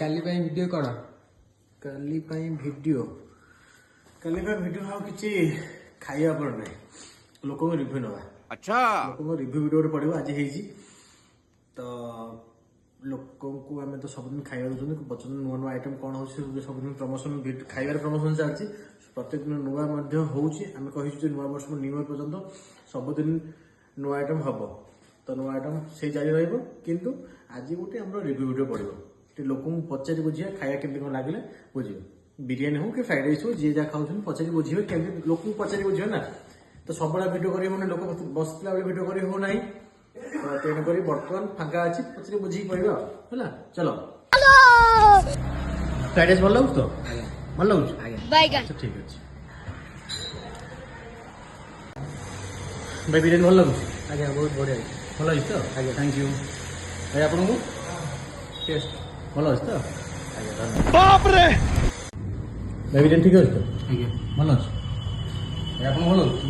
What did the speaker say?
କାଲି ପାଇଁ ଭିଡ଼ିଓ କର। କାଲି ପାଇଁ ଭିଡ଼ିଓ ଆଉ କିଛି ଖାଇବା ପରେ ନାହିଁ, ଲୋକଙ୍କ ରିଭ୍ୟୁ ନେବା। अच्छा ଲୋକଙ୍କ ରିଭ୍ୟୁ ଭିଡ଼ିଓ ଗୋଟେ ପଡ଼ିବ, ଆଜି ହେଇଛି ତ। ଲୋକଙ୍କୁ ଆମେ ତ ସବୁଦିନ ଖାଇବା ଦେଉଛନ୍ତି, ପଚାରୁଛନ୍ତି ନୂଆ ନୂଆ ଆଇଟମ୍ କ'ଣ ହେଉଛି, ସବୁଦିନ ପ୍ରମୋସନ୍ ଖାଇବାର ପ୍ରମୋସନ୍ ଚାଲିଛି, ପ୍ରତ୍ୟେକ ଦିନ ନୂଆ ମଧ୍ୟ ହେଉଛି। ଆମେ କହିଛୁ ଯେ ନୂଆ ବର୍ଷ ନ୍ୟୁ ଇୟର ପର୍ଯ୍ୟନ୍ତ ସବୁଦିନ ନୂଆ ଆଇଟମ୍ ହେବ, ତ ନୂଆ ଆଇଟମ୍ ସେଇ ଜାରି ରହିବ। କିନ୍ତୁ ଆଜି ଗୋଟେ ଆମର ରିଭ୍ୟୁ ଭିଡ଼ିଓ ପଡ଼ିବ, ଟିକେ ଲୋକଙ୍କୁ ପଚାରି ବୁଝିବା ଖାଇବା କେମିତି କ'ଣ ଲାଗିଲା ବୁଝିବେ। ବିରିୟାନୀ ହଉ କି ଫ୍ରାଇଡ୍ ରାଇସ୍ ହଉ, ଯିଏ ଯାହା ଖାଉଛନ୍ତି ପଚାରି ବୁଝିବେ, କେମିତି ଲୋକଙ୍କୁ ପଚାରି ବୁଝିବେ ନା। ତ ସବୁବେଳେ ଭିଡ଼ିଓ କରିବେ ମାନେ ଲୋକ ବସିଥିଲା ବେଳେ ଭିଡ଼ିଓ କରି ହେଉନାହିଁ, ତେଣୁକରି ବର୍ତ୍ତମାନ ଫାଙ୍କା ଅଛି, ପଚାରି ବୁଝିକି କହିବା ହେଲା। ଚଲ, ଫ୍ରାଇଡ୍ ରାଇସ୍ ଭଲ ଲାଗୁଛି ତ? ଭଲ ଲାଗୁଛି, ଆଚ୍ଛା ଠିକ୍ ଅଛି। ଭାଇ ବିରିୟାନୀ ଭଲ ଲାଗୁଛି? ଆଜ୍ଞା ବହୁତ ବଢ଼ିଆ ହେଇଛି। ଭଲ ହେଇଛି ତ? ଆଜ୍ଞା ଥ୍ୟାଙ୍କ ୟୁ ଭାଇ। ଆପଣଙ୍କୁ ଟେଷ୍ଟ ଭଲ ଅଛି ତ? ଆଜ୍ଞା ଧନ୍ୟବାଦ। बाप रे ଭାଇ ବିରିୟାନୀ ଠିକ୍ ଅଛି ତ? ଆଜ୍ଞା ଭଲ ଅଛି ଭାଇ, ଆପଣଙ୍କୁ ଭଲ ଲାଗୁଛି?